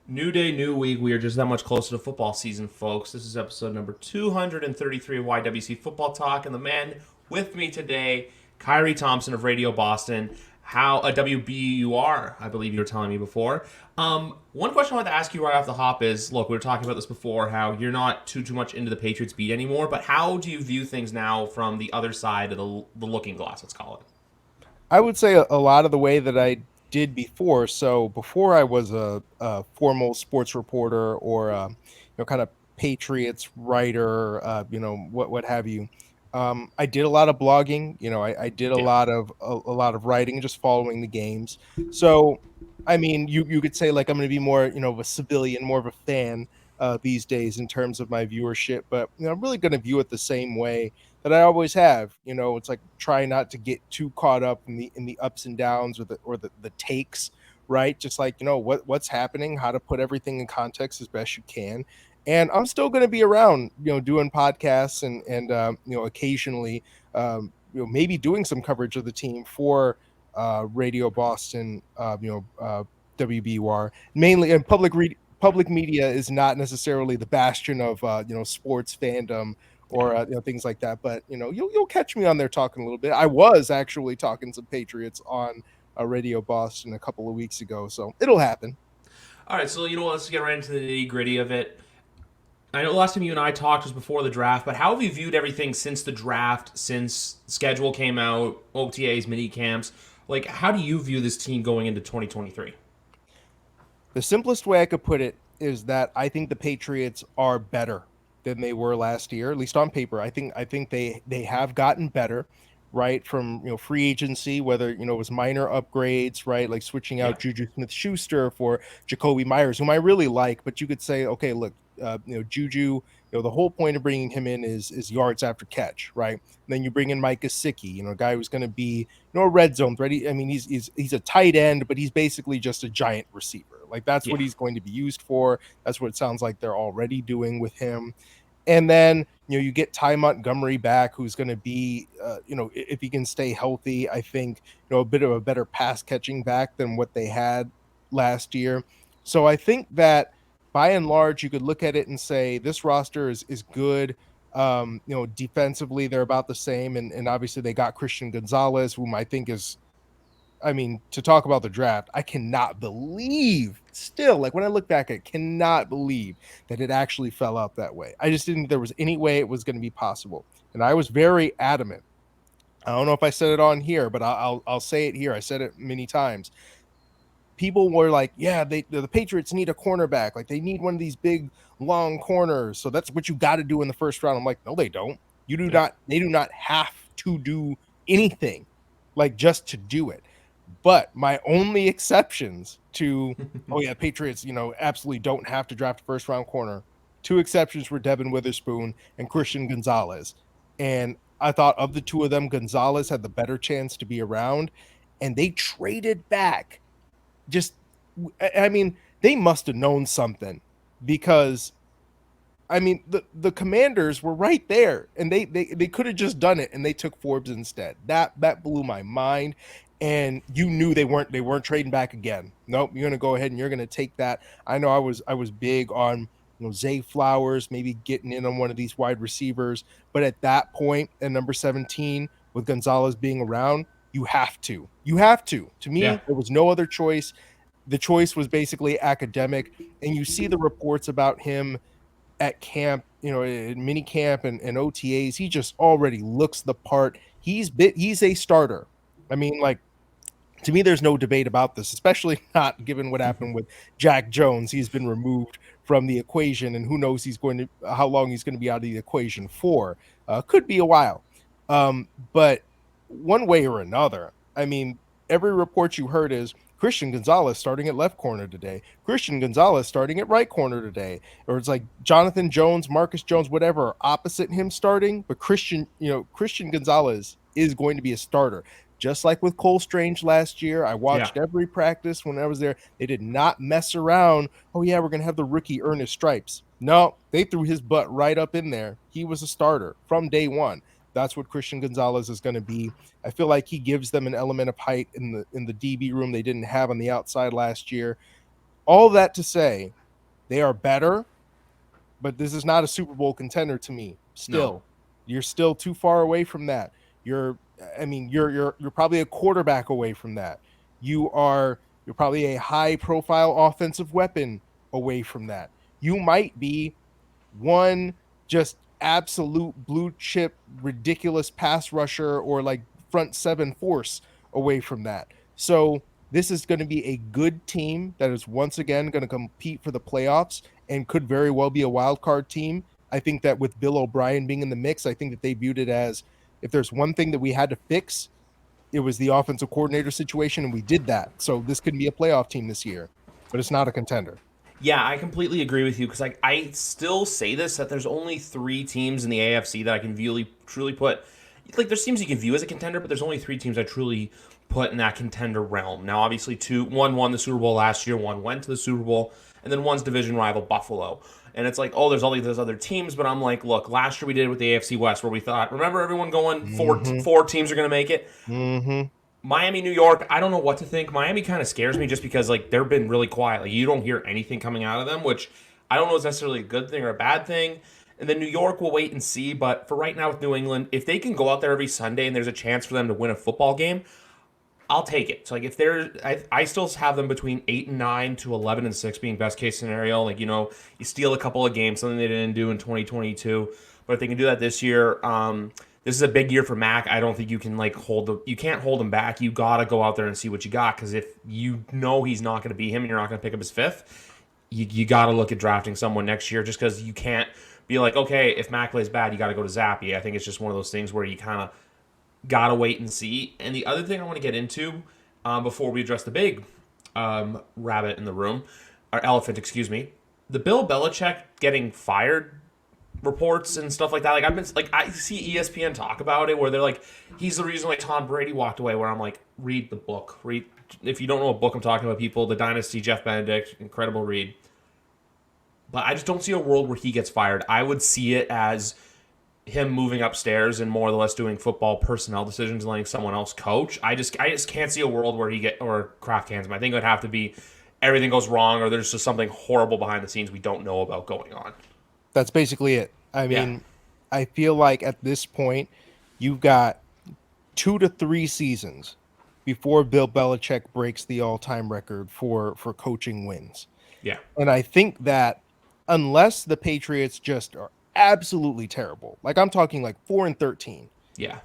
New day, new week. We are just that much closer to football season, folks. This is episode number 233 of YWC Football Talk, and the man with me today, Khari Thompson of Radio Boston. How a WBUR, I believe you were telling me before. One question I wanted to ask you right off the hop is: look, we were talking about this before. How you're not too much into the Patriots beat anymore, but how do you view things now from the other side of the looking glass? Let's call it. I would say a lot of the way that I did before. So before I was a formal sports reporter or kind of Patriots writer, what have you. I did a lot of blogging. I did a Yeah. lot of a lot of writing, just following the games. So I mean, you could say like I'm going to be more of a civilian, more of a fan these days in terms of my viewership. But I'm really going to view it the same way that I always have. It's like try not to get too caught up in the ups and downs or the takes, right? Just like what's happening, how to put everything in context as best you can. And I'm still going to be around, doing podcasts and occasionally, maybe doing some coverage of the team for Radio Boston, WBUR mainly, and public media is not necessarily the bastion of sports fandom Yeah. or things like that. But you'll catch me on there talking a little bit. I was actually talking some Patriots on Radio Boston a couple of weeks ago, so it'll happen. All right, so you know what? Let's get right into the nitty gritty of it. I know the last time you and I talked was before the draft, but how have you viewed everything since the draft, since schedule came out, OTAs, mini camps? Like, how do you view this team going into 2023? The simplest way I could put it is that I think the Patriots are better than they were last year, at least on paper. I think they have gotten better, right? From free agency, whether it was minor upgrades, right? Like switching Yeah. out Juju Smith-Schuster for Jacoby Myers, whom I really like, but you could say, okay, look, Juju, the whole point of bringing him in is yards after catch, right? And then you bring in Mike Gesicki, a guy who's going to be a red zone threat. I mean, he's a tight end, but he's basically just a giant receiver. Like that's what Yeah. he's going to be used for. That's what it sounds like they're already doing with him. And then you get Ty Montgomery back, who's going to be, if he can stay healthy, I think a bit of a better pass catching back than what they had last year. So I think that by and large, you could look at it and say this roster is good. Defensively, they're about the same, and obviously they got Christian Gonzalez, whom I think is, I mean, to talk about the draft, I cannot believe still, like when I look back, I cannot believe that it actually fell out that way. I just didn't think there was any way it was going to be possible. And I was very adamant. I don't know if I said it on here, but I'll say it here. I said it many times. People were like, "Yeah, the Patriots need a cornerback. Like they need one of these big long corners. So that's what you got to do in the first round." I'm like, "No, they don't. You do Yeah. not. They do not have to do anything, like just to do it." But my only exceptions to, oh yeah, Patriots, absolutely don't have to draft a first round corner. Two exceptions were Devin Witherspoon and Christian Gonzalez. And I thought of the two of them, Gonzalez had the better chance to be around. And they traded back. Just, I mean, they must have known something because I mean, the Commanders were right there, and they could have just done it, and they took Forbes instead. That blew my mind, and you knew they weren't trading back again. Nope, you're gonna go ahead and you're gonna take that. I know I was big on Zay Flowers, maybe getting in on one of these wide receivers, but at that point, at number 17, with Gonzalez being around, you have to. To Yeah. me, there was no other choice. The choice was basically academic, and you see the reports about him at camp, in mini camp and OTAs, he just already looks the part. He's a starter. I mean, like to me, there's no debate about this, especially not given what happened with Jack Jones. He's been removed from the equation, and who knows how long he's going to be out of the equation for. Could be a while. But one way or another, I mean, every report you heard is Christian Gonzalez starting at left corner today, Christian Gonzalez starting at right corner today, or it's like Jonathan Jones, Marcus Jones, whatever, are opposite him starting, but Christian Gonzalez is going to be a starter. Just like with Cole Strange last year, I Yeah. watched every practice when I was there. They did not mess around. Oh, yeah, we're going to have the rookie earn his stripes. No, they threw his butt right up in there. He was a starter from day one. That's what Christian Gonzalez is going to be. I feel like he gives them an element of height in the DB room they didn't have on the outside last year. All that to say, they are better, but this is not a Super Bowl contender to me. No. Still, you're still too far away from that. You're, I mean, you're probably a quarterback away from that. You're probably a high profile offensive weapon away from that. You might be one just absolute blue chip ridiculous pass rusher or like front seven force away from that. So this is going to be a good team that is once again going to compete for the playoffs and could very well be a wild card team. I think that with Bill O'Brien being in the mix, I think that they viewed it as if there's one thing that we had to fix, it was the offensive coordinator situation, and we did that. So this could be a playoff team this year, but it's not a contender. Yeah, I completely agree with you because I still say this that there's only three teams in the AFC that I can truly put like there's teams you can view as a contender, but there's only three teams I truly put in that contender realm. Now, obviously, one won the Super Bowl last year, one went to the Super Bowl, and then one's division rival Buffalo. And it's like, oh, there's all these other teams, but I'm like, look, last year we did it with the AFC West, where we thought, remember everyone going four teams are going to make it. Mm-hmm. Miami, New York, I don't know what to think. Miami kind of scares me just because like they've been really quiet. Like you don't hear anything coming out of them, which I don't know is necessarily a good thing or a bad thing. And then New York, we'll wait and see. But for right now with New England, if they can go out there every Sunday and there's a chance for them to win a football game, I'll take it. So like if they're, I still have them between 8-9 to 11-6 being best case scenario. Like you steal a couple of games, something they didn't do in 2022. But if they can do that this year, this is a big year for Mac. I don't think you can you can't hold him back. You gotta go out there and see what you got because if you know he's not gonna be him and you're not gonna pick up his fifth, you gotta look at drafting someone next year just because you can't be like, okay, if Mac plays bad, you gotta go to Zappy. I think it's just one of those things where you kind of gotta wait and see. And the other thing I want to get into before we address the big rabbit in the room, or elephant, excuse me, the Bill Belichick getting fired reports and stuff like that. Like I see ESPN talk about it where they're like, he's the reason why Tom Brady walked away. Where I'm like, read the book. Read if you don't know what book I'm talking about, people. The Dynasty, Jeff Benedict, incredible read. But I just don't see a world where he gets fired. I would see it as him moving upstairs and more or less doing football personnel decisions and letting someone else coach. I just can't see a world where Kraft cans him. I think it would have to be everything goes wrong or there's just something horrible behind the scenes we don't know about going on. That's basically it. I mean, I feel like at this point, you've got 2 to 3 seasons before Bill Belichick breaks the all-time record for coaching wins. Yeah. And I think that unless the Patriots just are absolutely terrible, like I'm talking like 4-13. Yeah.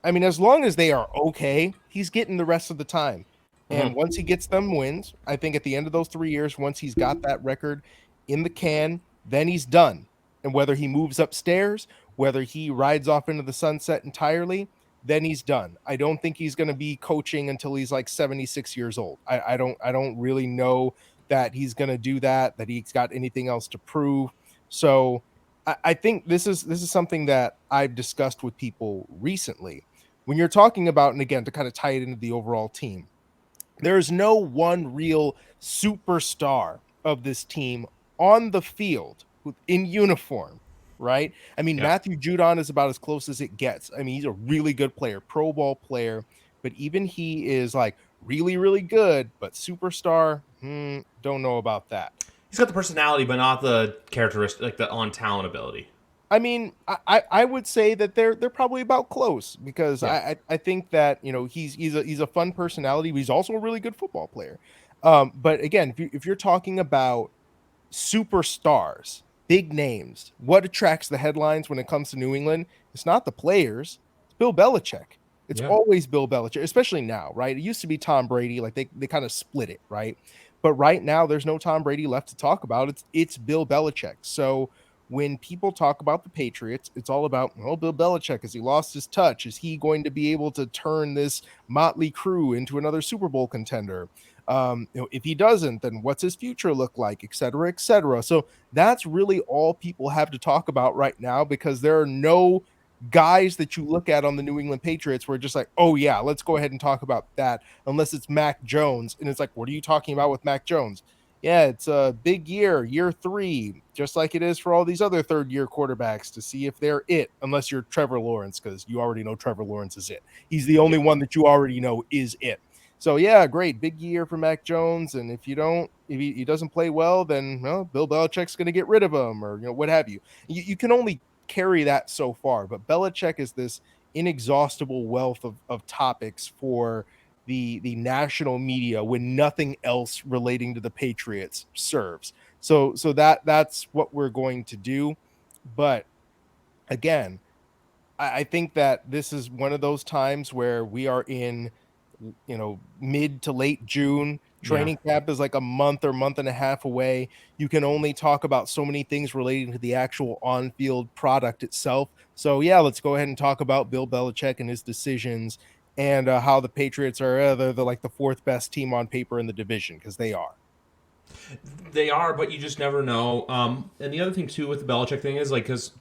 I mean, as long as they are okay, he's getting the rest of the time. And once he gets them wins, I think at the end of those 3 years, once he's got that record in the can, then he's done. And whether he moves upstairs, whether he rides off into the sunset entirely, then he's done. I don't think he's going to be coaching until he's like 76 years old. I don't really know that he's going to do that he's got anything else to prove. So I think this is something that I've discussed with people recently. When you're talking about, and again, to kind of tie it into the overall team, there's no one real superstar of this team on the field in uniform, right? I mean, Matthew Judon is about as close as it gets. I mean, he's a really good player, Pro Bowl player, but even he is like really, really good, but superstar, don't know about that. He's got the personality, but not the characteristic, like the on talent ability. I mean, I would say that they're probably about close because I think that he's a fun personality, but he's also a really good football player. But again, if you're talking about superstars, big names, what attracts the headlines when it comes to New England? It's not the players, it's Bill Belichick. It's always Bill Belichick, especially now, right? It used to be Tom Brady, like they kind of split it, right? But right now, there's no Tom Brady left to talk about. It's Bill Belichick. So when people talk about the Patriots, it's all about, Bill Belichick, has he lost his touch? Is he going to be able to turn this motley crew into another Super Bowl contender? If he doesn't, then what's his future look like, et cetera, et cetera. So that's really all people have to talk about right now because there are no guys that you look at on the New England Patriots where just like, oh yeah, let's go ahead and talk about that, unless it's Mac Jones. And it's like, what are you talking about with Mac Jones? Yeah, it's a big year 3, just like it is for all these other third-year quarterbacks to see if they're it, unless you're Trevor Lawrence, because you already know Trevor Lawrence is it. He's the only one that you already know is it. So yeah, great, big year for Mac Jones, and if you don't If he doesn't play well, then Bill Belichick's going to get rid of him, or what have you. You can only carry that so far, but Belichick is this inexhaustible wealth of topics for the national media when nothing else relating to the Patriots serves. So that's what we're going to do. But again, I think that this is one of those times where we are in, mid to late June. Yeah. Training camp is like a month or month and a half away. You can only talk about so many things relating to the actual on-field product itself. So yeah, let's go ahead and talk about Bill Belichick and his decisions, and how the Patriots are they're like the fourth best team on paper in the division, because they are. They are, but you just never know. And the other thing too with the Belichick thing is like because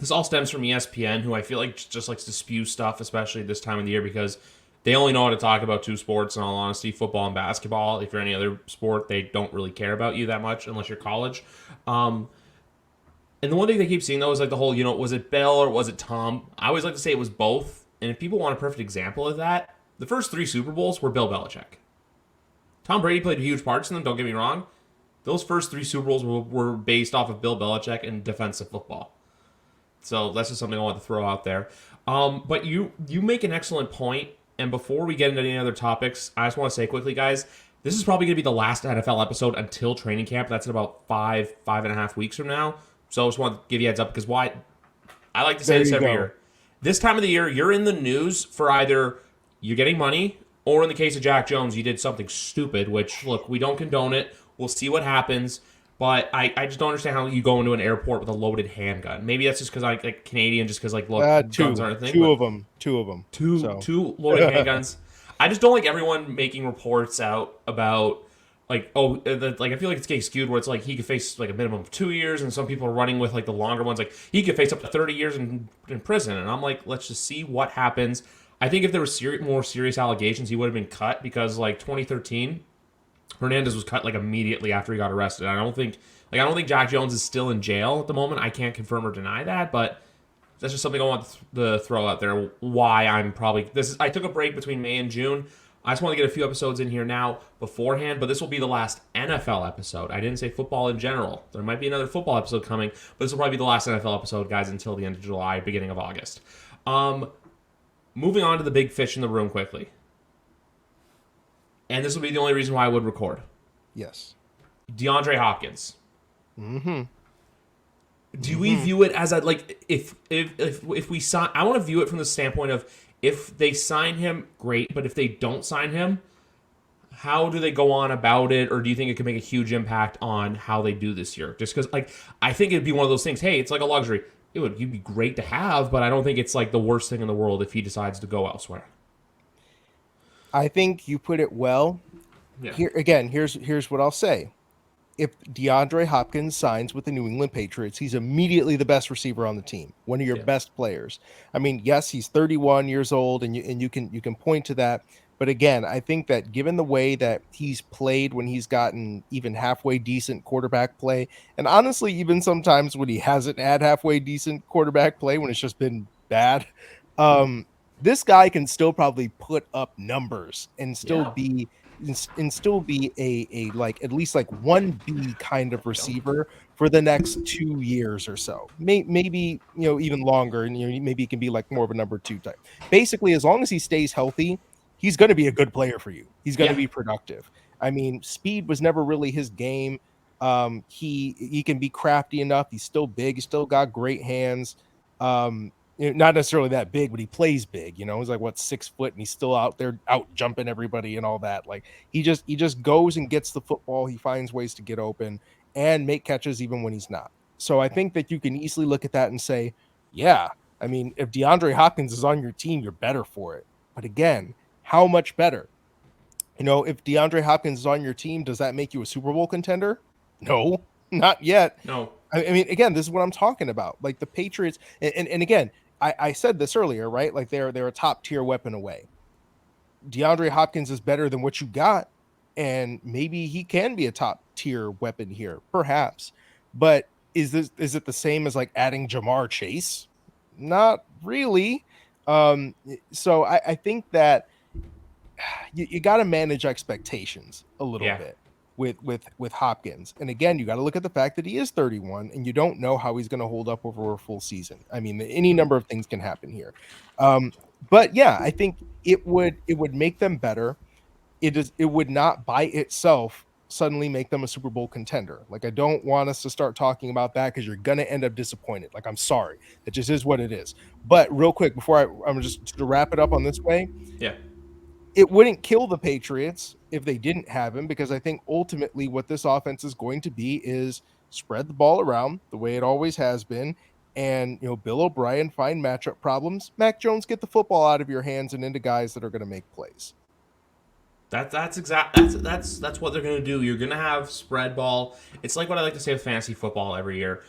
this all stems from ESPN, who I feel like just likes to spew stuff, especially this time of the year, because they only know how to talk about two sports. In all honesty, football and basketball. If you're any other sport, they don't really care about you that much unless you're college. And the one thing they keep seeing though is like the whole, was it Bill or was it Tom? I always like to say it was both. And if people want a perfect example of that, the first three Super Bowls were Bill Belichick. Tom Brady played huge parts in them. Don't get me wrong. Those first three Super Bowls were based off of Bill Belichick and defensive football. So that's just something I want to throw out there. But you make an excellent point. And before we get into any other topics, I just want to say quickly, guys, this is probably going to be the last NFL episode until training camp. That's in about 5.5 weeks from now. So I just want to give you a heads up, because why I like to say this every year. This time of the year, you're in the news for either you're getting money, or in the case of Jack Jones, you did something stupid, which, look, we don't condone it. We'll see what happens. But I just don't understand how you go into an airport with a loaded handgun. Maybe that's just because I'm like Canadian, just because, like, look, guns aren't a thing. Two of them. Two loaded handguns. I just don't like everyone making reports out about, like, I feel like it's getting skewed where it's like he could face, like, a minimum of 2 years, and some people are running with, like, the longer ones. Like, he could face up to 30 years in prison. And I'm like, let's just see what happens. I think if there was more serious allegations, he would have been cut, because, like, 2013... Hernandez was cut like immediately after he got arrested. I don't think Jack Jones is still in jail at the moment. I can't confirm or deny that, but that's just something I want to throw out there. Why I'm probably I took a break between May and June. I just want to get a few episodes in here now beforehand, but this will be the last NFL episode. I didn't say football in general. There might be another football episode coming, but this will probably be the last NFL episode, guys, until the end of July, beginning of August. Moving on to the big fish in the room quickly. And this will be the only reason why I would record. Yes. DeAndre Hopkins. Mm-hmm. Do we view it as if we sign? I want to view it from the standpoint of, if they sign him, great. But if they don't sign him, how do they go on about it? Or do you think it could make a huge impact on how they do this year? Just because, like, I think it'd be one of those things. Hey, it's like a luxury. You'd be great to have, but I don't think it's like the worst thing in the world if he decides to go elsewhere. I think you put it well. Yeah. Here's what I'll say. If DeAndre Hopkins signs with the New England Patriots, he's immediately the best receiver on the team, one of your best players. I mean, yes, he's 31 years old, and you can point to that. But again, I think that given the way that he's played when he's gotten even halfway decent quarterback play, and honestly, even sometimes when he hasn't had halfway decent quarterback play, when it's just been bad, this guy can still probably put up numbers and still be a like at least like 1B kind of receiver for the next 2 years or so. Maybe even longer, and maybe he can be like more of a number 2 type. Basically, as long as he stays healthy, he's going to be a good player for you. He's going to be productive. I mean, speed was never really his game. He can be crafty enough. He's still big. He's still got great hands. Not necessarily that big, but he plays big. He's like 6 foot, and he's still out there out jumping everybody and all that. Like he just goes and gets the football. He finds ways to get open and make catches even when he's not. So I think that you can easily look at that and say, yeah, I mean, if DeAndre Hopkins is on your team, you're better for it. But again, how much better? If DeAndre Hopkins is on your team, does that make you a Super Bowl contender? No, not yet. No. I mean, again, this is what I'm talking about. Like the Patriots, and again, I said this earlier, right? Like they're a top tier weapon away. DeAndre Hopkins is better than what you got, and maybe he can be a top tier weapon here, perhaps. But is it the same as like adding Jamar Chase? Not really. So I think that you got to manage expectations a little bit. with Hopkins. And again, you got to look at the fact that he is 31 and you don't know how he's going to hold up over a full season. I mean, any number of things can happen here. But yeah, I think it would make them better. It would not by itself suddenly make them a Super Bowl contender. Like I don't want us to start talking about that because you're gonna end up disappointed. Like I'm sorry, that just is what it is. But real quick before I'm just to wrap it up on this way, Yeah. it wouldn't kill the Patriots if they didn't have him because I think ultimately what this offense is going to be is spread the ball around the way it always has been. And Bill O'Brien find matchup problems. Mac Jones get the football out of your hands and into guys that are going to make plays. That's what they're gonna do. You're gonna have spread ball. It's like what I like to say with fantasy football every year.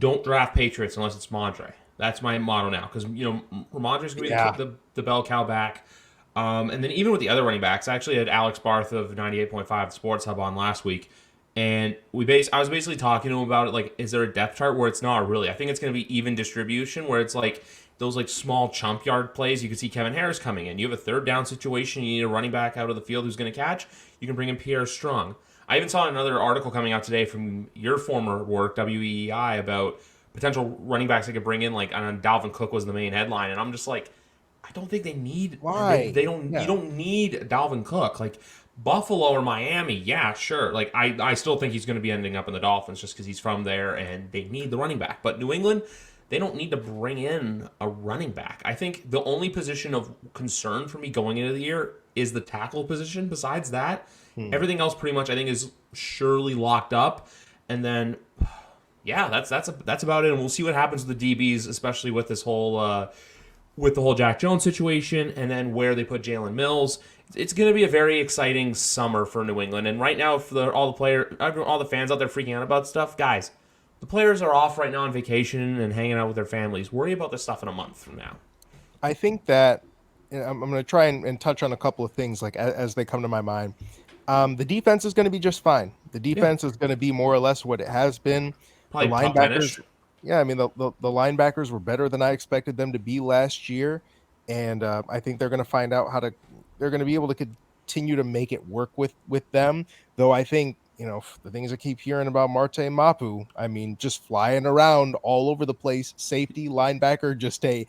Don't draft Patriots unless it's Mondre. That's my motto now because Mondre's gonna be Yeah. the bell cow back. And then even with the other running backs, I actually had Alex Barth of 98.5 Sports Hub on last week, and I was basically talking to him about it. Like, is there a depth chart where it's not really? I think it's going to be even distribution where it's like those like small chump yard plays. You can see Kevin Harris coming in. You have a third down situation. You need a running back out of the field who's going to catch. You can bring in Pierre Strong. I even saw another article coming out today from your former work, WEEI, about potential running backs they could bring in. Like, Dalvin Cook was the main headline, and I'm just like, I don't think they need. They Why? don't. You Yeah. don't need Dalvin Cook. Like Buffalo or Miami, yeah, sure. Like I still think he's going to be ending up in the Dolphins just because he's from there and they need the running back. But New England, they don't need to bring in a running back. I think the only position of concern for me going into the year is the tackle position. Besides that, Hmm. everything else pretty much I think is surely locked up. And then, yeah, that's about it. And we'll see what happens with the DBs, especially with this whole. With the whole Jack Jones situation and then where they put Jalen Mills. It's going to be a very exciting summer for New England. And right now, for all the fans out there freaking out about stuff, guys, the players are off right now on vacation and hanging out with their families. Worry about this stuff in a month from now. I think that I'm going to try and touch on a couple of things like as they come to my mind. The defense is going to be just fine. The Yeah, defense is going to be more or less what it has been. The probably top linebackers, 10ish. yeah, I mean the linebackers were better than I expected them to be last year, and I think they're going to find out how to. They're going to be able to continue to make it work with them. Though I think the things I keep hearing about Marte Mapu, I mean, just flying around all over the place, safety, linebacker, just a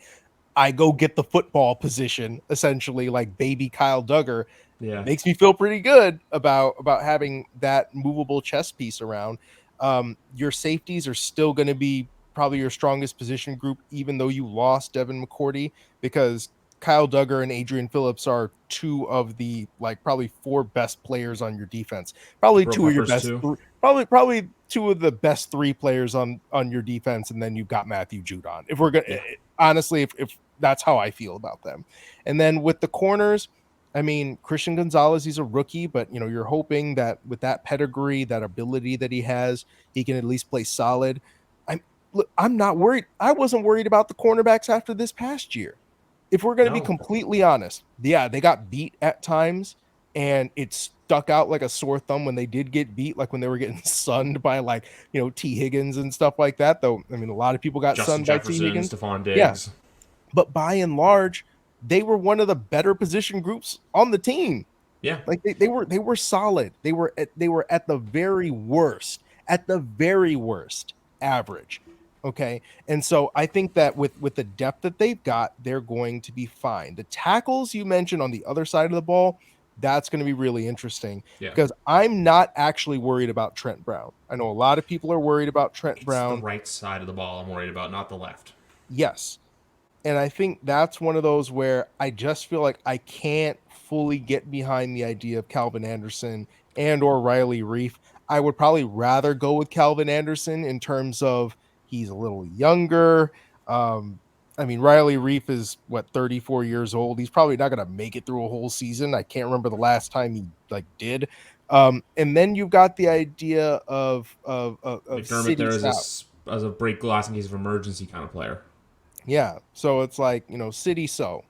I go get the football position, essentially like baby Kyle Duggar, Yeah, makes me feel pretty good about having that movable chess piece around. Your safeties are still going to be probably your strongest position group, even though you lost Devin McCourty, because Kyle Duggar and Adrian Phillips are two of the like probably four best players on your defense. Probably Jabril two of your Peppers best too. probably two of the best three players on your defense, and then you've got Matthew Judon. If we're gonna Yeah, honestly, if that's how I feel about them. And then with the corners, I mean, Christian Gonzalez, he's a rookie, but you're hoping that with that pedigree, that ability that he has, he can at least play solid. I'm not worried. I wasn't worried about the cornerbacks after this past year. If we're going to be no, completely honest, yeah, they got beat at times and it stuck out like a sore thumb when they did get beat, like when they were getting sunned by like, T. Higgins and stuff like that. Though, I mean, a lot of people got Justin sunned by T. Jefferson, Higgins. Stephon Yeah, Diggs. but by and large, they were one of the better position groups on the team. Yeah, Like they were solid. They were at the very worst average. Okay. And so I think that with the depth that they've got, they're going to be fine. The tackles you mentioned on the other side of the ball, that's going to be really interesting yeah. because I'm not actually worried about Trent Brown. I know a lot of people are worried about Trent It's the Brown. right side of the ball I'm worried about, not the left. Yes. And I think that's one of those where I just feel like I can't fully get behind the idea of Calvin Anderson and or Riley Reef. I would probably rather go with Calvin Anderson in terms of he's a little younger. I mean, Riley Reef is what 34 years old. He's probably not going to make it through a whole season. I can't remember the last time he like did. And then you've got the idea of McDermott City there South. as a break glass in case of emergency kind of player. Yeah. So it's like, City So.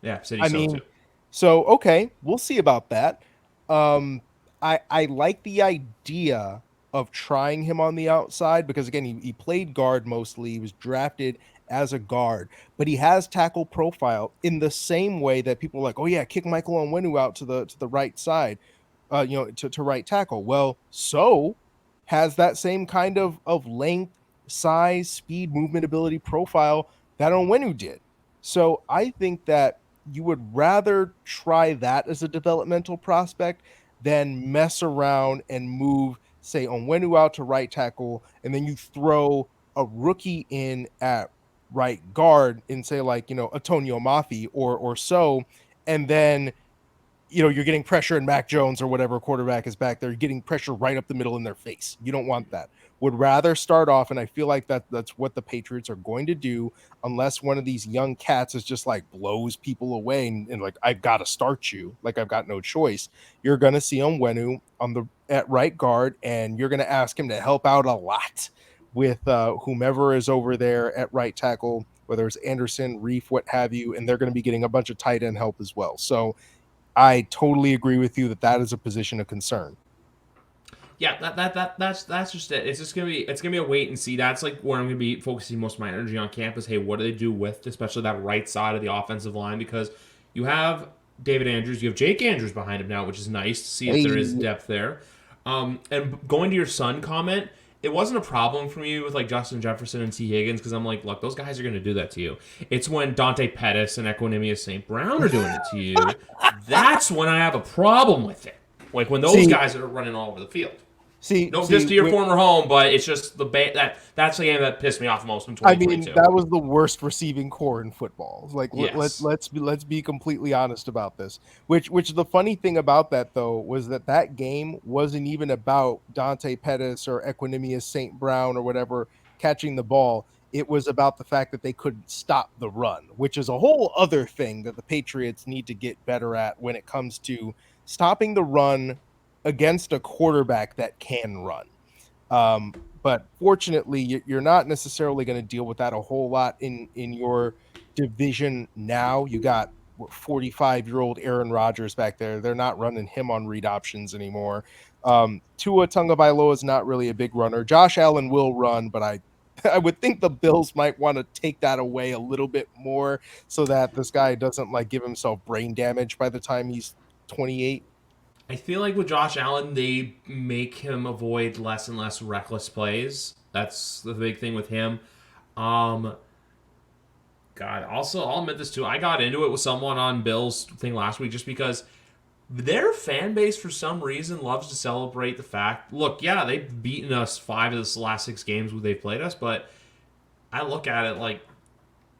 Yeah, City I so too. mean, so okay, we'll see about that. Um, I like the idea of trying him on the outside because again, he played guard mostly. He was drafted as a guard, but he has tackle profile in the same way that people are like, oh yeah, kick Michael Onwenu out to the right side. to right tackle. Well, so has that same kind of length, size, speed, movement ability profile that Onwenu did. So I think that you would rather try that as a developmental prospect than mess around and move, say, Onwenu out to right tackle, and then you throw a rookie in at right guard and say like Antonio Mafi or so, and then you're getting pressure and Mac Jones or whatever quarterback is back there, getting pressure right up the middle in their face. You don't want that. Would rather start off, and I feel like that's what the Patriots are going to do, unless one of these young cats is just like blows people away and like I've got to start you, like I've got no choice. You're going to see Onwenu on the at right guard, and you're going to ask him to help out a lot with whomever is over there at right tackle, whether it's Anderson, Reef, what have you, and they're going to be getting a bunch of tight end help as well. So I totally agree with you that is a position of concern. Yeah, that's just it. It's gonna be a wait and see. That's like where I'm gonna be focusing most of my energy on campus. Hey, what do they do with especially that right side of the offensive line? Because you have David Andrews, you have Jake Andrews behind him now, which is nice to see if there is Hey, depth there. And going to your son comment, it wasn't a problem for me with like Justin Jefferson and T. Higgins because I'm like, look, those guys are gonna do that to you. It's when Dante Pettis and Equinemius St. Brown are doing it to you. That's when I have a problem with it. Like when those see, guys are running all over the field. see, No, see. just to your former home, but it's just that's the game that pissed me off most in I mean, 2022. that was the worst receiving core in football. Like, Yes, let's be completely honest about this. Which the funny thing about that though was that game wasn't even about Dante Pettis or Equinemius St. Brown or whatever catching the ball. It was about the fact that they couldn't stop the run, which is a whole other thing that the Patriots need to get better at when it comes to stopping the run against a quarterback that can run. But fortunately, you're not necessarily going to deal with that a whole lot in your division now. You got 45-year-old Aaron Rodgers back there. They're not running him on read options anymore. Tua Tagovailoa is not really a big runner. Josh Allen will run, but I I would think the Bills might want to take that away a little bit more so that this guy doesn't like give himself brain damage by the time he's 28. I feel like with Josh Allen, they make him avoid less and less reckless plays. That's the big thing with him. Um, God, also I'll admit this too. I got into it with someone on Bill's thing last week just because their fan base for some reason loves to celebrate the fact. Look, yeah, they've beaten us 5 of the last 6 games where they've played us, but I look at it like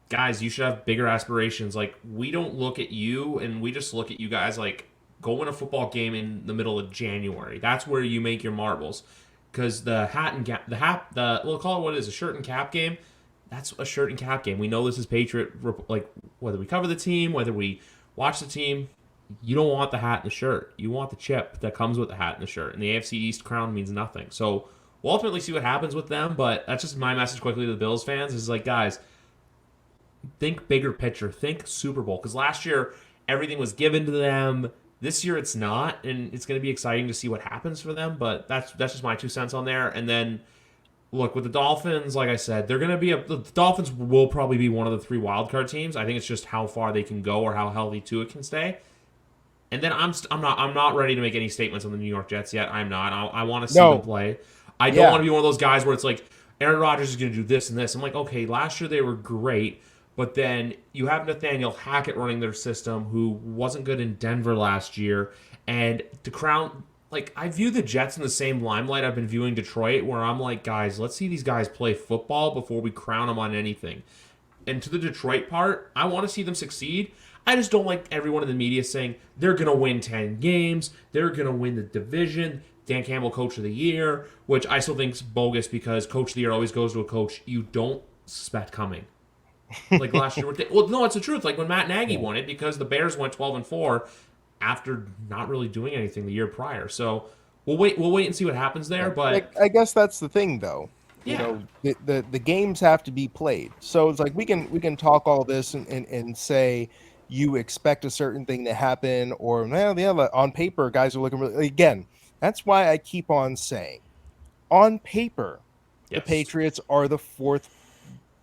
guys, you should have bigger aspirations. Like we don't look at you and we just look at you guys like go win a football game in the middle of January. That's where you make your marbles. Because the hat and cap, we'll call it what it is, a shirt and cap game. That's a shirt and cap game. We know this is Patriot. Like whether we cover the team, whether we watch the team, you don't want the hat and the shirt. You want the chip that comes with the hat and the shirt. And the AFC East crown means nothing. So we'll ultimately see what happens with them. But that's just my message quickly to the Bills fans is like, guys, think bigger picture. Think Super Bowl. Because last year, everything was given to them. This year, it's not. And it's going to be exciting to see what happens for them. But that's just my 2 cents on there. And then, look, with the Dolphins, like I said, they're going to be the Dolphins will probably be one of the 3 wildcard teams. I think it's just how far they can go or how healthy Tua can stay. And then I'm not ready to make any statements on the New York Jets yet. I'm not. I want to see them No, play. I don't yeah, want to be one of those guys where it's like Aaron Rodgers is going to do this and this. I'm like, okay, last year they were great, but then you have Nathaniel Hackett running their system, who wasn't good in Denver last year, and to crown. Like I view the Jets in the same limelight I've been viewing Detroit, where I'm like, guys, let's see these guys play football before we crown them on anything. And to the Detroit part, I want to see them succeed. I just don't like everyone in the media saying they're going to win 10 games, they're going to win the division, Dan Campbell Coach of the Year, which I still think is bogus because Coach of the Year always goes to a coach you don't suspect coming. Like last year, well, no, it's the truth. Like when Matt Nagy yeah. won it because the Bears went 12-4 after not really doing anything the year prior. So we'll wait and see what happens there. Like But I guess that's the thing though. yeah, The games have to be played. So it's like we can talk all this and say you expect a certain thing to happen, or well, yeah, on paper, guys are looking really again. That's why I keep on saying on paper, the yes, Patriots are the 4th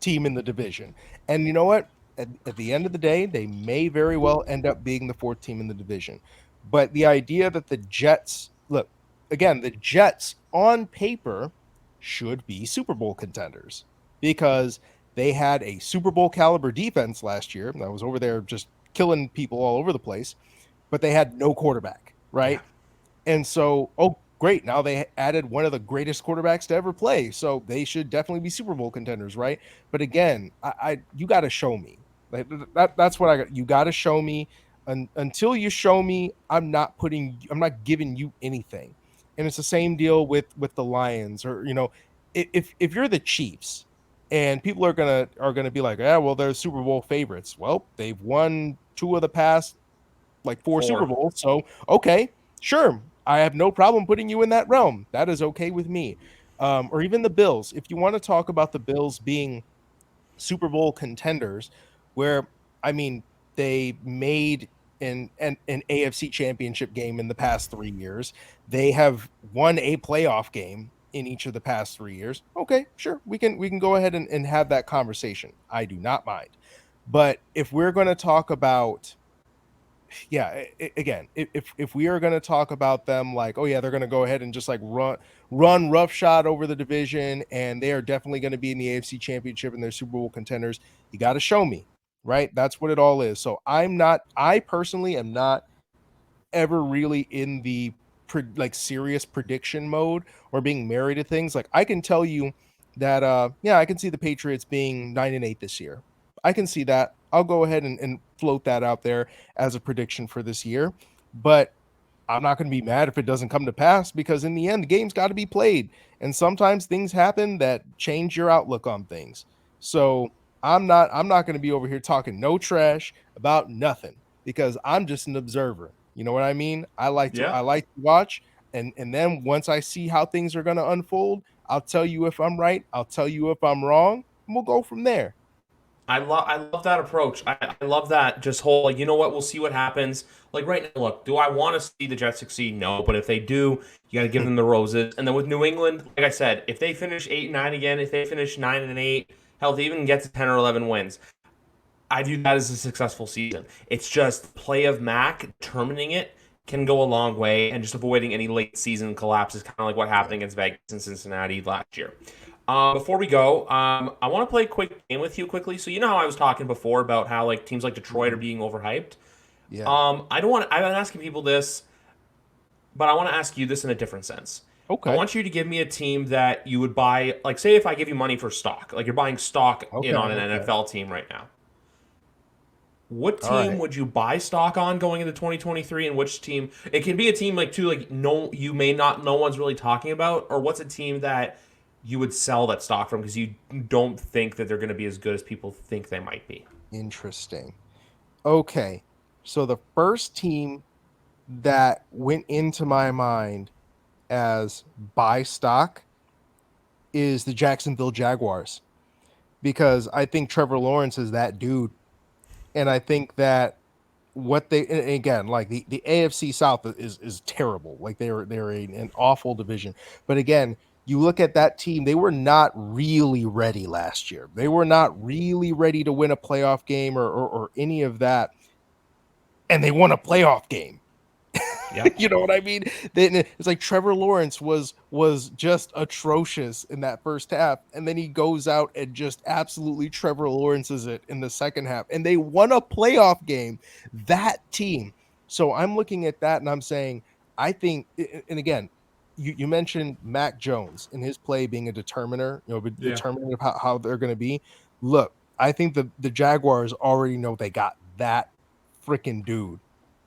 team in the division. And you know what? At the end of the day, they may very well end up being the 4th team in the division. But the idea that the Jets, look, again, the Jets on paper should be Super Bowl contenders because they had a Super Bowl caliber defense last year that was over there just killing people all over the place, but they had no quarterback, Yeah. right? And so, oh, great. Now they added one of the greatest quarterbacks to ever play. So they should definitely be Super Bowl contenders, right? But again, I you got to show me. Like that's what I got. You got to show me. Until you show me, I'm not giving you anything. And it's the same deal with the Lions, or if you're the Chiefs and people are gonna be like, yeah, well, they're Super Bowl favorites. Well, they've won two of the past like four Super 4. Bowls. So, okay, sure. I have no problem putting you in that realm. That is okay with me. Or even the Bills. If you want to talk about the Bills being Super Bowl contenders, where, I mean, they made an AFC championship game in the past 3 years. They have won a playoff game in each of the past 3 years. Okay, sure. We can go ahead and have that conversation. I do not mind. But if we're going to talk about, yeah, again, if we are going to talk about them like, oh yeah, they're going to go ahead and just like run roughshod over the division, and they are definitely going to be in the AFC Championship and they're Super Bowl contenders, you got to show me, right? That's what it all is. So I personally am not ever really in the like serious prediction mode or being married to things. Like I can tell you that yeah, I can see the Patriots being 9-8 this year. I can see that. I'll go ahead and float that out there as a prediction for this year. But I'm not going to be mad if it doesn't come to pass, because in the end, the game's got to be played. And sometimes things happen that change your outlook on things. So I'm not going to be over here talking no trash about nothing, because I'm just an observer. You know what I mean? Yeah. I like to watch, and then once I see how things are going to unfold, I'll tell you if I'm right, I'll tell you if I'm wrong, and we'll go from there. I love that approach. I love that just whole like, you know what, we'll see what happens. Like right now, look, do I want to see the Jets succeed? No, but if they do, you got to give them the roses. And then with New England, like I said, if they finish 8-9 again, if they finish 9-8, hell, they even get to 10 or 11 wins, I view that as a successful season. It's just play of Mac determining it can go a long way, and just avoiding any late season collapses, kind of like what happened against Vegas and Cincinnati last year. Before we go, I want to play a quick game with you quickly. So you know how I was talking before about how like teams like Detroit are Mhm. being overhyped. Yeah. I don't want. I've been asking people this, but I want to ask you this in a different sense. I Okay. want you to give me a team that you would buy. Like, say if I give you money for stock, like you're buying stock in Okay. on an Okay. NFL team right now. What All team right. would you buy stock on going into 2023, and which team? It can be a team like too like no you may not no one's really talking about, or what's a team that you would sell that stock from because you don't think that they're going to be as good as people think they might be. Interesting. Okay. So the first team that went into my mind as buy stock is the Jacksonville Jaguars, because I think Trevor Lawrence is that dude. And I think that what they, and again, like the AFC South is terrible. Like they're an awful division. But again, you look at that team, they were not really ready last year. They were not really ready to win a playoff game, or any of that. And they won a playoff game. Yeah. You know what I mean? It's like Trevor Lawrence was just atrocious in that first half, and then he goes out and just absolutely Trevor Lawrence's it in the second half, and they won a playoff game. That team. So I'm looking at that and I'm saying, I think, and again, you mentioned Mac Jones and his play being a determiner, Yeah. determinant of how they're going to be. Look, I think the Jaguars already know they got that freaking dude.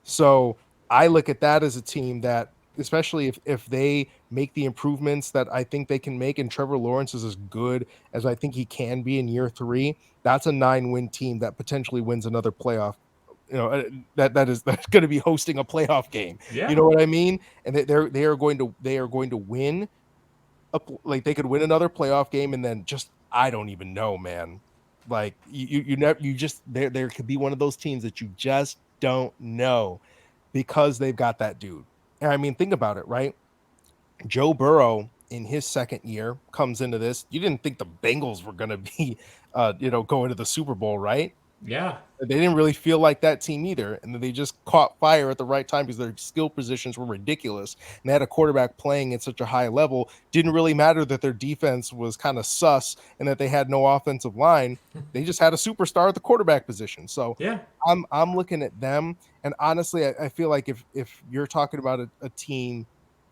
So I look at that as a team that, especially if they make the improvements that I think they can make, and Trevor Lawrence is as good as I think he can be in year three, that's a 9-win team that potentially wins another playoff. That's going to be hosting a playoff game. You Yeah. know what I mean? And they are going to win like they could win another playoff game, and then just I don't even know, man. Like you never you just there could be one of those teams that you just don't know, because they've got that dude. And I mean, think about it, right? Joe Burrow in his second year comes into this. You didn't think the Bengals were going to be, going to the Super Bowl, right? Yeah. They didn't really feel like that team either, and then they just caught fire at the right time because their skill positions were ridiculous, and they had a quarterback playing at such a high level. Didn't really matter that their defense was kind of sus and that they had no offensive line. They just had a superstar at the quarterback position. So Yeah. I'm looking at them, and honestly, I feel like if you're talking about a team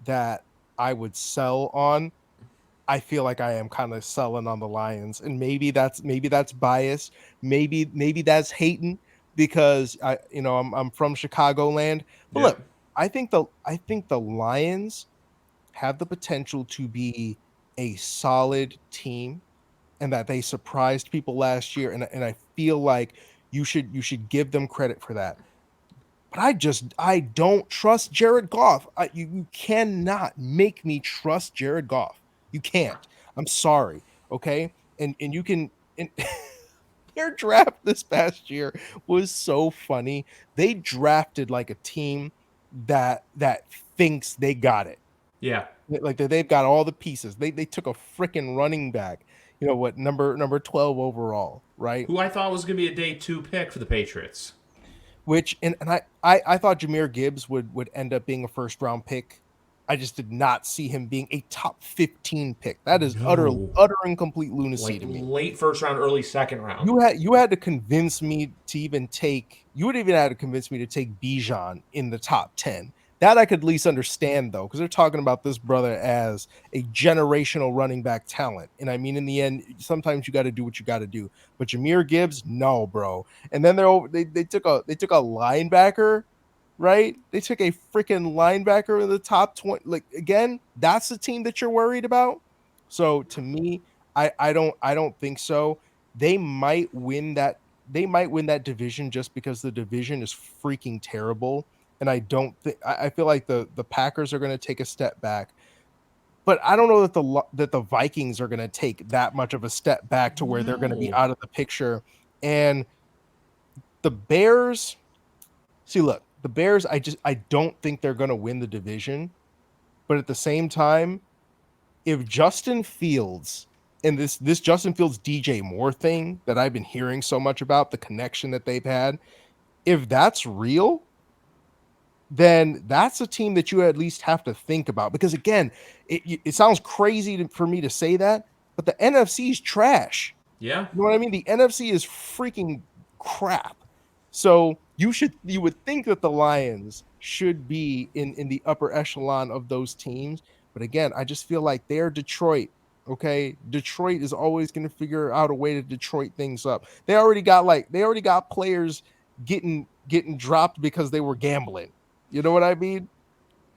that I would sell on, I feel like I am kind of selling on the Lions, and maybe that's bias, maybe that's hating because I'm from Chicagoland. But look, Yep. I think the Lions have the potential to be a solid team, and that they surprised people last year, and I feel like you should give them credit for that. But I don't trust Jared Goff. You cannot make me trust Jared Goff. You can't. I'm sorry. Okay. And you can and their draft this past year was so funny. They drafted like a team that thinks they got it. Yeah. Like they've got all the pieces. They took a freaking running back, what number 12 overall, right? Who I thought was going to be a day two pick for the Patriots. Which and I thought Jameer Gibbs would end up being a first round pick. I just did not see him being a top 15 pick. That is No. utter and complete lunacy Like to me. late first round, early second round. You had to convince me to even take you would even have to convince me to take Bijan in the top 10. That I could at least understand though, because they're talking about this brother as a generational running back talent. And I mean, in the end, sometimes you got to do what you got to do. But Jameer Gibbs, no, bro. And then they took a linebacker, right? They took a freaking linebacker in the top 20. Like again, that's the team that you're worried about. So to me, I don't think so. They might win that they might win that division just because the division is freaking terrible. And I don't think I feel like the Packers are going to take a step back, but I don't know that the Vikings are going to take that much of a step back to where they're going to be No. out of the picture. And the Bears, see, look, the Bears, I don't think they're going to win the division, but at the same time, if Justin Fields and this Justin Fields DJ Moore thing that I've been hearing so much about, the connection that they've had, if that's real, then that's a team that you at least have to think about. Because again, it sounds crazy for me to say that, but the NFC is trash. Yeah. You know what I mean? The NFC is freaking crap. So you would think that the Lions should be in the upper echelon of those teams. But again, I just feel like they're Detroit. Okay. Detroit is always going to figure out a way to Detroit things up. They already got players getting dropped because they were gambling. You know what I mean?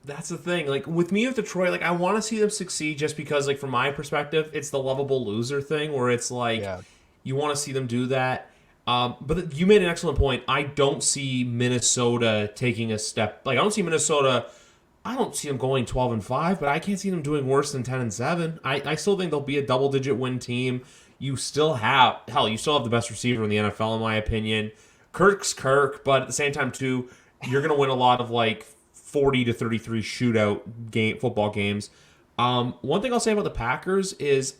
That's the thing. Like with me with Detroit, like I want to see them succeed just because, like from my perspective, it's the lovable loser thing where it's like Yeah. you want to see them do that. But you made an excellent point. I don't see Minnesota taking a step. Like I don't see Minnesota. I don't see them going 12-5, but I can't see them doing worse than 10-7. I still think they'll be a double-digit win team. You still have you still have the best receiver in the NFL in my opinion. Kirk's Kirk, but at the same time too, you're gonna win a lot of like 40-33 shootout football games. One thing I'll say about the Packers is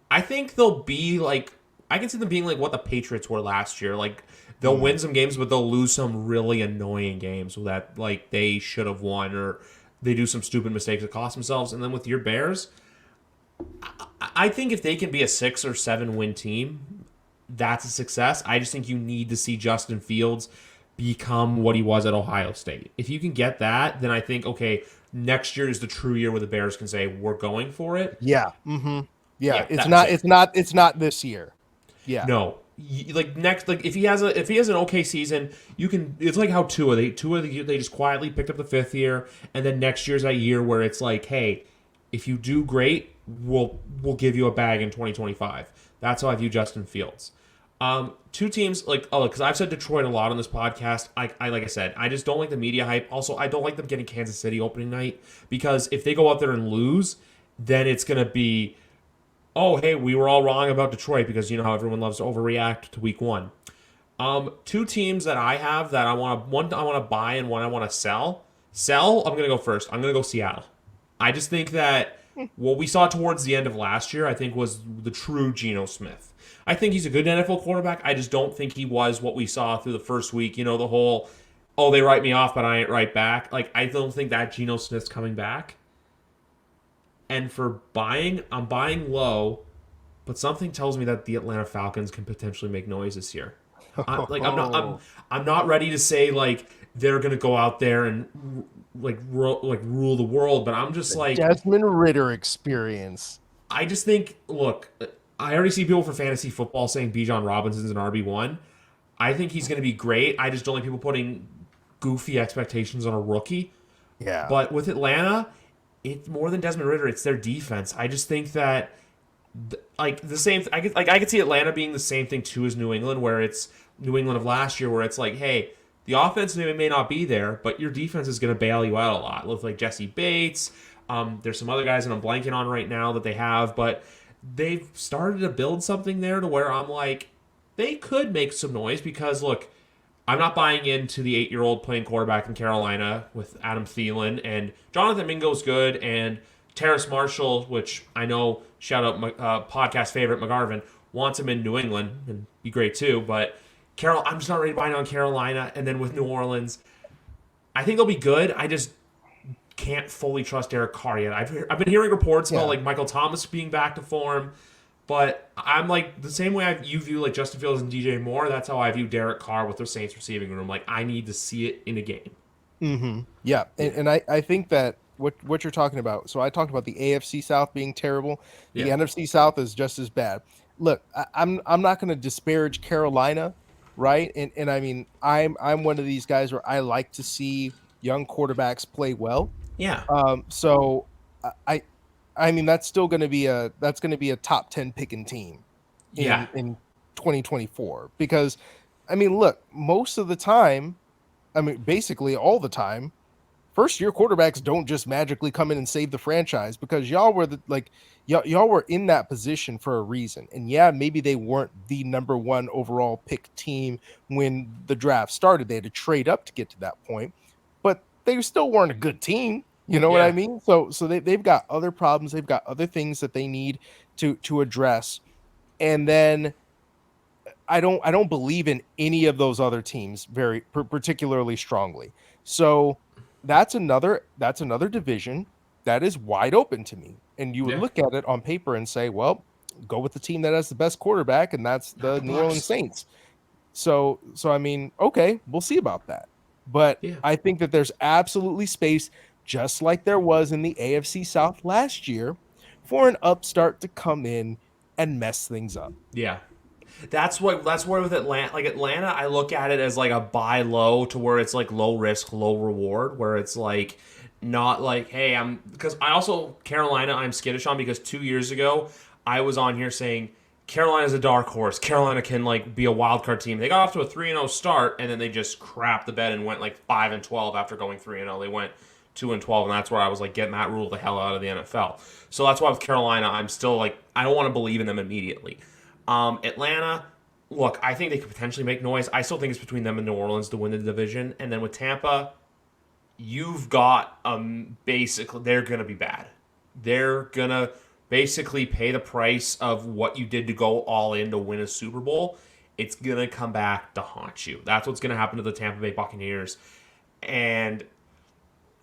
I think they'll be like I can see them being like what the Patriots were last year. Like they'll Mm. win some games, but they'll lose some really annoying games that like they should have won or they do some stupid mistakes that cost themselves. And then with your Bears, I think if they can be a 6 or 7 win team, that's a success. I just think you need to see Justin Fields become what he was at Ohio State. If you can get that, then I think okay, next year is the true year where the Bears can say we're going for it. Yeah. Mm-hmm. Yeah. Yeah, It's that's not. it. It's not this year. Yeah. No, like next, like if he has an okay season, you can. It's like how they just quietly picked up the 5th year, and then next year's that year where it's like, hey, if you do great, we'll give you a bag in 2025. That's how I view Justin Fields. Two teams like because I've said Detroit a lot on this podcast. I like I said, I just don't like the media hype. Also, I don't like them getting Kansas City opening night because if they go out there and lose, then it's gonna be oh, hey, we were all wrong about Detroit because you know how everyone loves to overreact to week one. Two teams that I have that one I want to buy and one I want to sell. Sell, I'm gonna go first. I'm gonna go Seattle. I just think that what we saw towards the end of last year, I think, was the true Geno Smith. I think he's a good NFL quarterback. I just don't think he was what we saw through the first week. The whole, oh, they write me off, but I ain't right back. Like, I don't think that Geno Smith's coming back. And for buying, I'm buying low, but something tells me that the Atlanta Falcons can potentially make noise this year. I'm not ready to say like they're gonna go out there and rule the world, but I'm just like Desmond Ritter experience. I just think look, I already see people for fantasy football saying Bijan Robinson's an RB1. I think he's gonna be great. I just don't like people putting goofy expectations on a rookie. Yeah. But with Atlanta, it's more than Desmond Ritter. It's their defense. I just think that like the same. I could see Atlanta being the same thing too as New England, where it's New England of last year, where it's like, hey, the offense may not be there, but your defense is going to bail you out a lot. With like Jesse Bates, there's some other guys that I'm blanking on right now that they have, but they've started to build something there to where I'm like, they could make some noise because look, I'm not buying into the 8-year-old playing quarterback in Carolina with Adam Thielen, and Jonathan Mingo's good, and Terrace Marshall, which I know, shout out my podcast favorite McGarvin, wants him in New England and be great too. But I'm just not ready to buy on Carolina. And then with New Orleans, I think they'll be good. I just can't fully trust Derek Carr yet. I've been hearing reports about like Michael Thomas being back to form, but I'm like the same way you view like Justin Fields and DJ Moore. That's how I view Derek Carr with the Saints receiving room. Like I need to see it in a game. Mm-hmm. Yeah, and I think that what you're talking about. So I talked about the AFC South being terrible. The NFC South is just as bad. Look, I'm not going to disparage Carolina, right? And I mean I'm one of these guys where I like to see young quarterbacks play well. Yeah. So I mean that's still going to be a top 10 picking team in 2024 because I mean look, most of the time, I mean basically all the time, first year quarterbacks don't just magically come in and save the franchise because y'all were y'all were in that position for a reason. And yeah, maybe they weren't the number one overall pick team when the draft started. They had to trade up to get to that point, but they still weren't a good team. You know what I mean? So they've got other problems. They've got other things that they need to address. And then I don't believe in any of those other teams very particularly strongly. So that's another division that is wide open to me. And you would look at it on paper and say, well, go with the team that has the best quarterback, and that's the New Orleans Saints. So I mean, okay, we'll see about that. But I think that there's absolutely space, just like there was in the AFC South last year, for an upstart to come in and mess things up. Yeah. That's why with Atlanta, like Atlanta, I look at it as like a buy low to where it's like low risk, low reward, where it's like not like, hey, because I also Carolina I'm skittish on because 2 years ago I was on here saying Carolina's a dark horse. Carolina can like be a wild card team. They got off to a 3-0 start and then they just crapped the bed and went like 5-12 after going 3-0. They went 2-12, and that's where I was like, getting that rule the hell out of the NFL. So that's why with Carolina, I'm still like, I don't want to believe in them immediately. Atlanta, look, I think they could potentially make noise. I still think it's between them and New Orleans to win the division. And then with Tampa, you've got basically they're gonna be bad. They're gonna basically pay the price of what you did to go all in to win a Super Bowl. It's gonna come back to haunt you. That's what's gonna happen to the Tampa Bay Buccaneers. And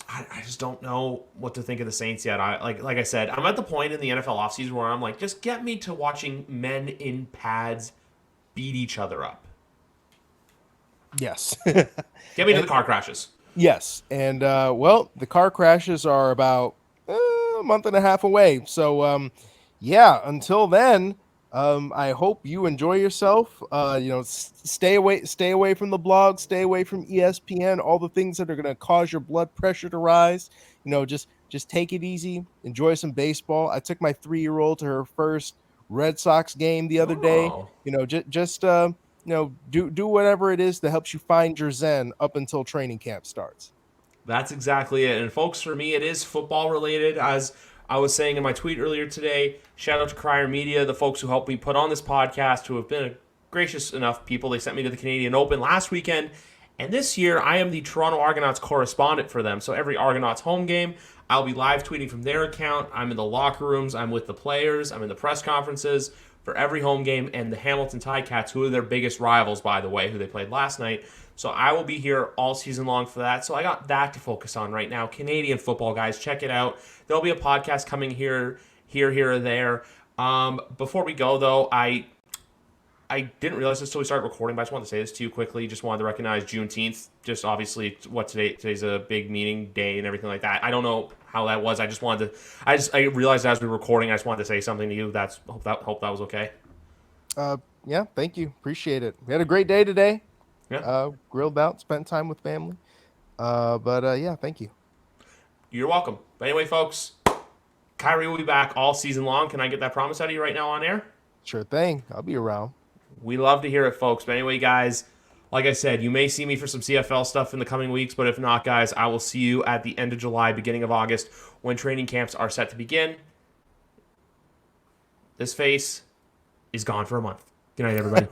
I just don't know what to think of the Saints yet. Like I said, I'm at the point in the NFL offseason where I'm like, just get me to watching men in pads beat each other up. Yes. Get me to the car crashes. Yes. And, well, the car crashes are about a month and a half away. So, yeah, until then, I hope you enjoy yourself. Stay away from the blog, stay away from ESPN, all the things that are going to cause your blood pressure to rise. Just take it easy. Enjoy some baseball. I took my 3-year-old to her first Red Sox game the other day. Do whatever it is that helps you find your zen up until training camp starts. That's exactly it. And folks, for me, it is football related. As I was saying in my tweet earlier today, shout out to Crier Media, the folks who helped me put on this podcast, who have been gracious enough people. They sent me to the Canadian Open last weekend, And this year, I am the Toronto Argonauts correspondent for them. So every Argonauts home game, I'll be live tweeting from their account. I'm in the locker rooms. I'm with the players. I'm in the press conferences for every home game. And the Hamilton Ticats, who are their biggest rivals, by the way, who they played last night. So I will be here all season long for that. So I got that to focus on right now. Canadian football, guys, check it out. There'll be a podcast coming here, or there. Before we go, though, I didn't realize this until we started recording, but I just wanted to say this to you quickly. Just wanted to recognize Juneteenth. Just obviously, today's a big meeting day and everything like that. I don't know how that was. I realized as we were recording, I just wanted to say something to you. Hope that was okay. Yeah, thank you. Appreciate it. We had a great day today. Yeah. Grilled out, spent time with family. Yeah, thank you. You're welcome. But anyway, folks, Khari will be back all season long. Can I get that promise out of you right now on air? Sure thing. I'll be around. We love to hear it, folks. But anyway, guys, like I said, you may see me for some CFL stuff in the coming weeks, but if not, guys, I will see you at the end of July, beginning of August, when training camps are set to begin. This face is gone for a month. Good night, everybody.